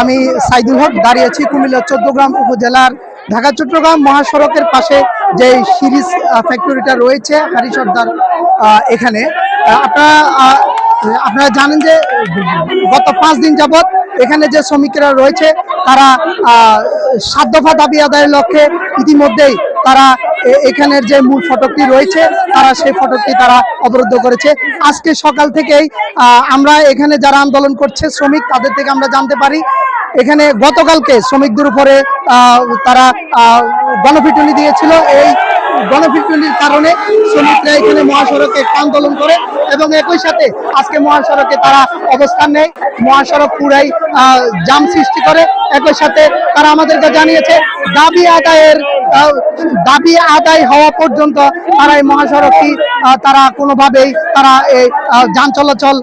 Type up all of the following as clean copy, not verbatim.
আমি সাইদুল হক দাঁড়িয়ে আছি কুমিল্লা চৌদ্দগ্রাম উপজেলার ঢাকা চট্টগ্রাম মহাসড়কের পাশে যে সিরিজ ফ্যাক্টরিটা রয়েছে হারি সর্দার এখানে আপনারা জানেন যে গত 5 দিন যাবত এখানে যে শ্রমিকরা রয়েছে তারা 7 দফা দাবি আদায়ের লক্ষ্যে ইতিমধ্যেই তারা এখানের যে মূল ফটকটি রয়েছে তারা সেই ফটকটি তারা অবরুদ্ধ করেছে। আজকে সকাল থেকেই আমরা এখানে যারা আন্দোলন করছে শ্রমিক তাদের থেকে আমরা জানতে পারি এখানে গতকালকে শ্রমিকদের উপরে তারা গণপিটুনি দিয়েছিল। এই গণপিটুনির কারণে শ্রমিকরা এখানে মহাসড়কে আন্দোলন করে এবং একই সাথে আজকে মহাসড়কে তারা অবস্থান নেয়, মহাসড়ক পুরাই জাম সৃষ্টি করে। একই সাথে তারা আমাদেরকে জানিয়েছে দাবি আদায় হওয়া পর্যন্ত তারা এই মহাসড়কটি তারা কোনোভাবেই তারা এই যান চলাচল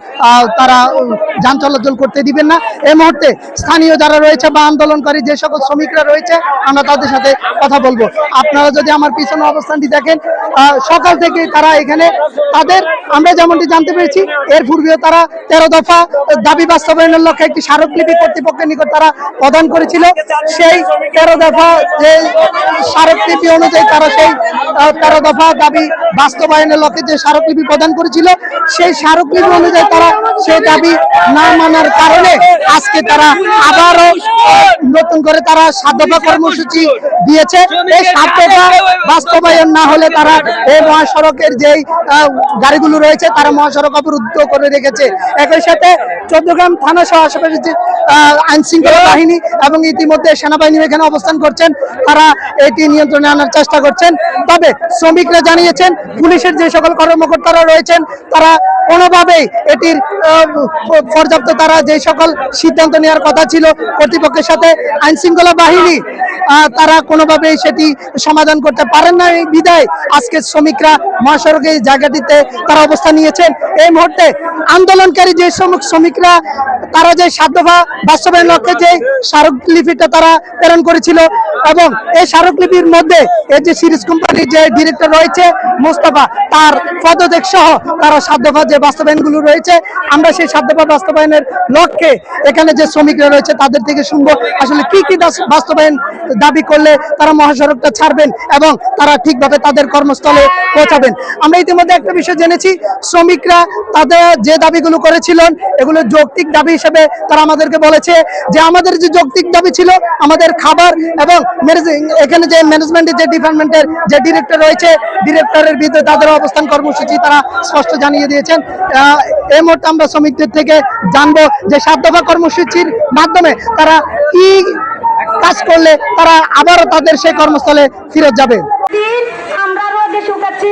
করতে দিবেন না। এই মুহূর্তে স্থানীয় যারা রয়েছে বা আন্দোলনকারী যে সকল শ্রমিকরা রয়েছে আমরা তাদের সাথে কথা বলবো। আপনারা যদি আমার পিছনে অবস্থানটি দেখেন, সকাল থেকে তারা এখানে আমরা যেমনটি জানতে পেরেছি এর পূর্বেও তারা 13 দফা দাবি বাস্তবায়নের লক্ষ্যে একটি স্মারকলিপি কর্তৃপক্ষের নিকট তারা প্রদান করেছিল। সেই 13 দফা যে স্মারকলিপি অনুযায়ী তারা সেই 13 দফা দাবি বাস্তবায়নের লক্ষ্যে যে স্মারকলিপি প্রদান করেছিল সেই স্মারকলিপি অনুযায়ী তারা সেই দাবি না মানার কারণে আজকে তারা আবারও নতুন করে তারা 7 দফা কর্মসূচি দিয়েছে। এই 7 দফা বাস্তবায়ন না হলে তারা এই মহাসড়কের যেই গাড়িগুলো রয়েছে তারা মহাসড়ক অবরুদ্ধ করে রেখেছে। একই সাথে চৌদ্দগ্রাম থানা সহ আশেপাশে যে আইন শৃঙ্খলা বাহিনী এবং ইতিমধ্যে সেনাবাহিনী এখানে অবস্থান করছেন, তারা এটি নিয়ন্ত্রণে আনার চেষ্টা করছেন। তবে শ্রমিকরা জানিয়েছেন পুলিশের যে সকল কর্মকর্তারা রয়েছেন তারা কোনোভাবেই এটির পর্যাপ্ত তারা যে সকল সিদ্ধান্ত নেওয়ার কথা ছিল কর্তৃপক্ষের সাথে আইন শৃঙ্খলা বাহিনী তারা কোনোভাবেই সেটি সমাধান করতে পারেন না। এই বিদায় আজকে শ্রমিকরা মহাসড়কে এই জায়গাটিতে তারা অবস্থান নিয়েছেন। এই মুহূর্তে আন্দোলনকারী যে শ্রমিকরা তারা যে 7 দফা বাস্তবায়ন লক্ষ্যে যে স্মারকলিপিটা তারা প্রেরণ করেছিল এবং এই স্মারকলিপির মধ্যে এই যে সিরিজ কোম্পানির যে ডিরেক্টর রয়েছে মোস্তফা তার পদত্যাগ সহ তারা 7 দফা যে বাস্তবায়নগুলো রয়েছে আমরা সেই 7 দফা বাস্তবায়নের লক্ষ্যে এখানে যে শ্রমিকরা রয়েছে তাদের থেকে শুনবো আসলে কি কি বাস্তবায়ন দাবি করলে তারা মহাসড়কটা ছাড়বেন এবং তারা ঠিকভাবে তাদের কর্মস্থলে পৌঁছাবেন। আমরা ইতিমধ্যে একটা বিষয় জেনেছি শ্রমিকরা তাদের যে দাবিগুলো করেছিলেন এগুলো যৌক্তিক দাবি হিসেবে তারা আমাদেরকে বলেছে যে আমাদের যে যৌক্তিক দাবি ছিল আমাদের খাবার এবং এখানে যে ম্যানেজমেন্টের যে ডিপার্টমেন্টের যে ডিরেক্টর রয়েছে ডিরেক্টরের বিরুদ্ধে তাদের অবস্থান কর্মসূচি তারা স্পষ্ট জানিয়ে দিয়েছেন। এই মুহূর্তে আমরা শ্রমিকদের থেকে জানবো যে 7 দফা কর্মসূচির মাধ্যমে তারা কি কাজ করলে তারা আবারও তাদের সেই কর্মস্থলে ফিরে যাবে। আমরা রোদে শুকাচ্ছি